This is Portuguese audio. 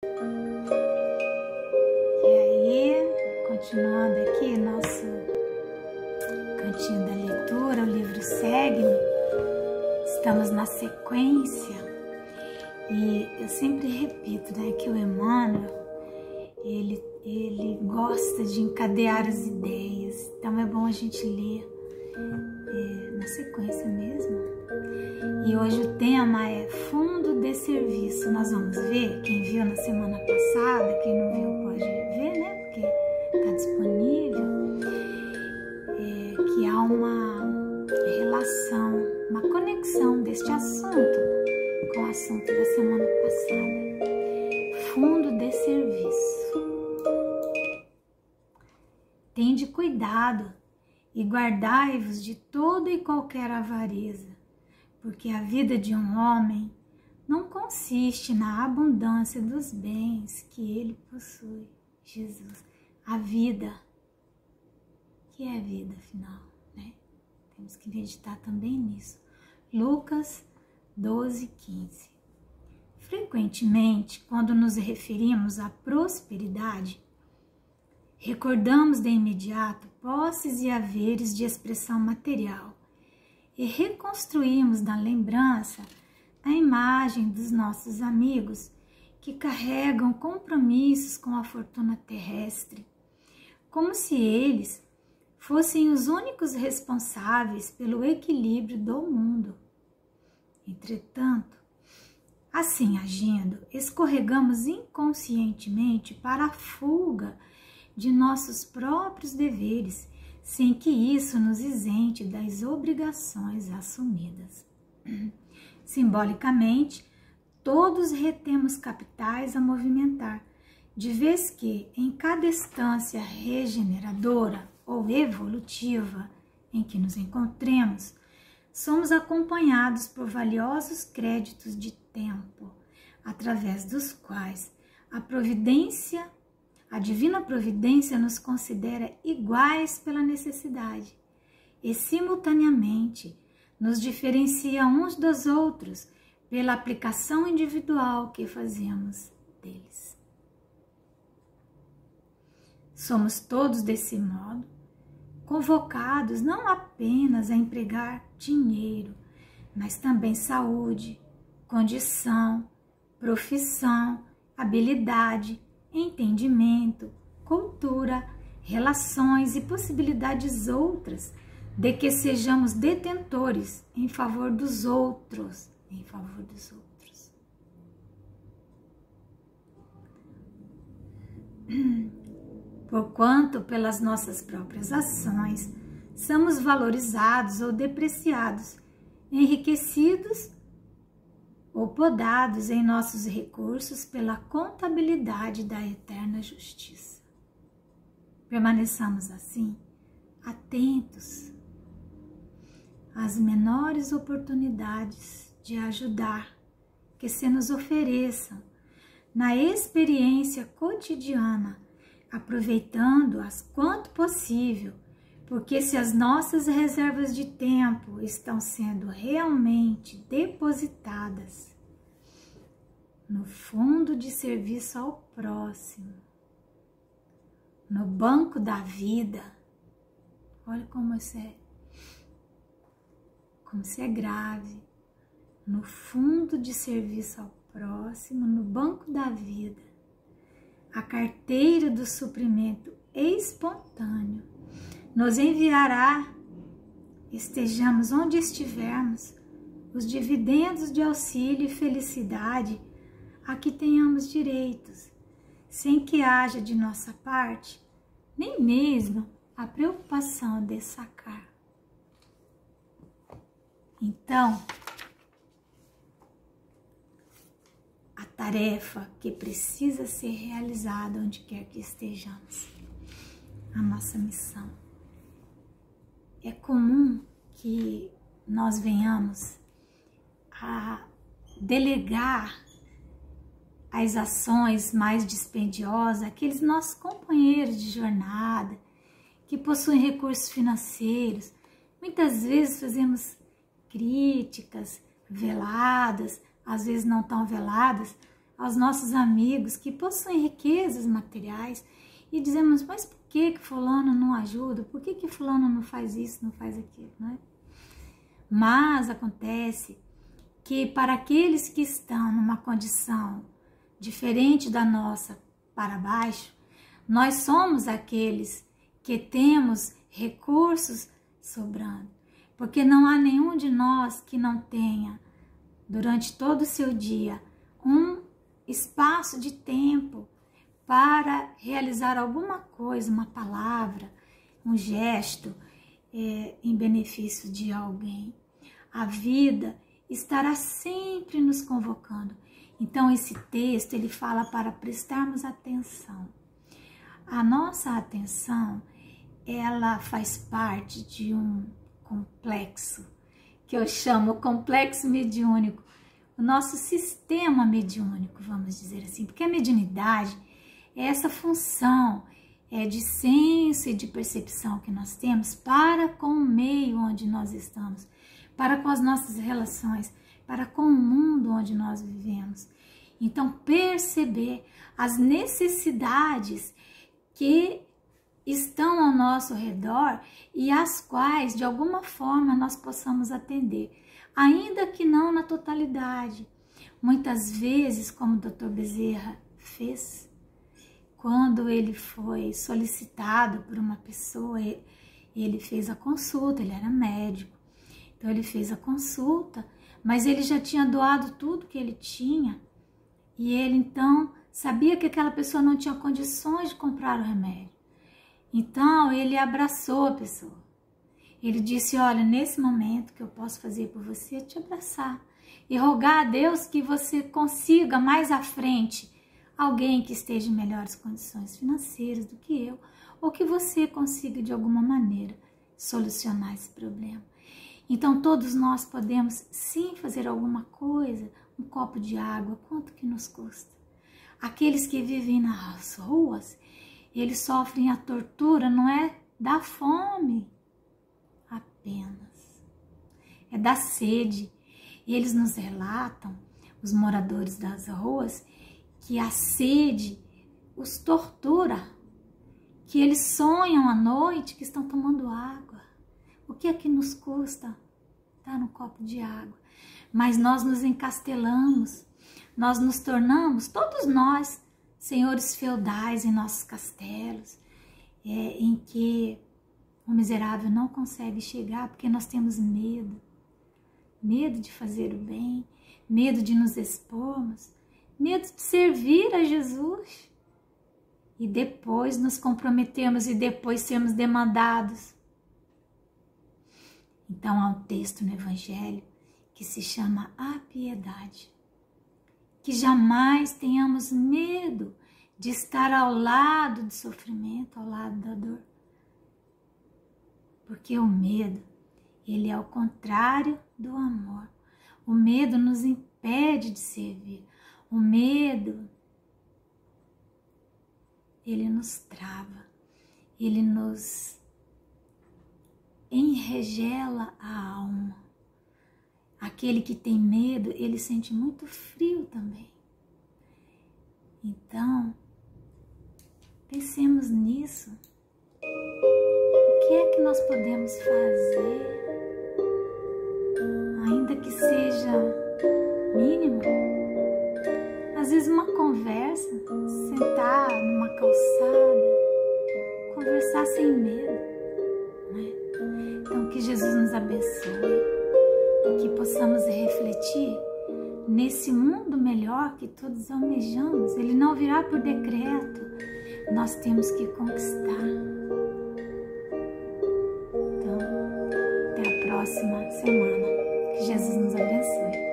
E aí, continuando aqui nosso cantinho da leitura, o livro segue-me. Estamos na sequência e eu sempre repito, né, que o Emmanuel, ele gosta de encadear as ideias, então é bom a gente ler na sequência mesmo. E hoje o tema é fundo de serviço. Nós vamos ver, quem viu na semana passada, quem não viu pode ver, né, porque está disponível, que há uma relação, uma conexão deste assunto com o assunto da semana passada. Fundo de serviço. Tende cuidado e guardai-vos de toda e qualquer avareza, porque a vida de um homem não consiste na abundância dos bens que ele possui. Jesus, a vida, que é a vida afinal, né? Temos que meditar também nisso. Lucas 12:15. Frequentemente, quando nos referimos à prosperidade, recordamos de imediato posses e haveres de expressão material e reconstruímos na lembrança a imagem dos nossos amigos que carregam compromissos com a fortuna terrestre, como se eles fossem os únicos responsáveis pelo equilíbrio do mundo. Entretanto, assim agindo, escorregamos inconscientemente para a fuga de nossos próprios deveres, sem que isso nos isente das obrigações assumidas. Simbolicamente, todos retemos capitais a movimentar, de vez que, em cada instância regeneradora ou evolutiva em que nos encontremos, somos acompanhados por valiosos créditos de tempo, através dos quais a divina providência nos considera iguais pela necessidade e, simultaneamente, nos diferencia uns dos outros pela aplicação individual que fazemos deles. Somos todos, desse modo, convocados não apenas a empregar dinheiro, mas também saúde, condição, profissão, habilidade, entendimento, cultura, relações e possibilidades outras de que sejamos detentores em favor dos outros, Porquanto pelas nossas próprias ações somos valorizados ou depreciados, enriquecidos ou podados em nossos recursos pela contabilidade da eterna justiça. Permaneçamos assim, atentos às menores oportunidades de ajudar que se nos ofereçam na experiência cotidiana, aproveitando-as quanto possível, porque se as nossas reservas de tempo estão sendo realmente depositadas no fundo de serviço ao próximo, no banco da vida, olha como isso é grave, no fundo de serviço ao próximo, no banco da vida, a carteira do suprimento espontâneo nos enviará, estejamos onde estivermos, os dividendos de auxílio e felicidade a que tenhamos direitos, sem que haja de nossa parte nem mesmo a preocupação de sacar. Então, a tarefa que precisa ser realizada onde quer que estejamos, a nossa missão. É comum que nós venhamos a delegar as ações mais dispendiosas àqueles nossos companheiros de jornada que possuem recursos financeiros. Muitas vezes fazemos críticas veladas, às vezes não tão veladas, aos nossos amigos que possuem riquezas materiais e dizemos, mas por que fulano não ajuda? Por que fulano não faz isso, não faz aquilo, não é? Mas acontece que para aqueles que estão numa condição diferente da nossa para baixo, nós somos aqueles que temos recursos sobrando, porque não há nenhum de nós que não tenha, durante todo o seu dia, um espaço de tempo para realizar alguma coisa, uma palavra, um gesto em benefício de alguém. A vida estará sempre nos convocando. Então esse texto ele fala para prestarmos atenção. A nossa atenção, ela faz parte de um complexo, que eu chamo complexo mediúnico, o nosso sistema mediúnico, vamos dizer assim, porque a mediunidade é essa função de senso e de percepção que nós temos para com o meio onde nós estamos, para com as nossas relações, para com o mundo onde nós vivemos. Então, perceber as necessidades que estão ao nosso redor e as quais, de alguma forma, nós possamos atender, ainda que não na totalidade. Muitas vezes, como o Dr. Bezerra fez, quando ele foi solicitado por uma pessoa, ele fez a consulta, ele era médico, então ele fez a consulta, mas ele já tinha doado tudo que ele tinha, e ele então sabia que aquela pessoa não tinha condições de comprar o remédio. Então ele abraçou a pessoa. Ele disse, olha, nesse momento que eu posso fazer por você é te abraçar e rogar a Deus que você consiga mais à frente alguém que esteja em melhores condições financeiras do que eu, ou que você consiga de alguma maneira solucionar esse problema. Então todos nós podemos sim fazer alguma coisa, um copo de água, quanto que nos custa? Aqueles que vivem nas ruas, eles sofrem a tortura, não é da fome apenas, é da sede. E eles nos relatam, os moradores das ruas, que a sede os tortura, que eles sonham à noite que estão tomando água. O que é que nos custa dar um copo de água? Mas nós nos encastelamos, nós nos tornamos, todos nós, senhores feudais em nossos castelos, em que o miserável não consegue chegar porque nós temos medo. Medo de fazer o bem, medo de nos expormos, medo de servir a Jesus. E depois nos comprometemos e depois sermos demandados. Então há um texto no Evangelho que se chama a piedade. Que jamais tenhamos medo de estar ao lado do sofrimento, ao lado da dor. Porque o medo, ele é o contrário do amor. O medo nos impede de servir. O medo, ele nos trava, ele nos enregela a alma. Aquele que tem medo, ele sente muito frio também. Então, pensemos nisso. O que é que nós podemos fazer, ainda que seja mínimo? Às vezes uma conversa, sentar numa calçada, conversar sem medo, né? Então que Jesus nos abençoe, que possamos refletir nesse mundo melhor que todos almejamos. Ele não virá por decreto, nós temos que conquistar. Então, até a próxima semana. Que Jesus nos abençoe.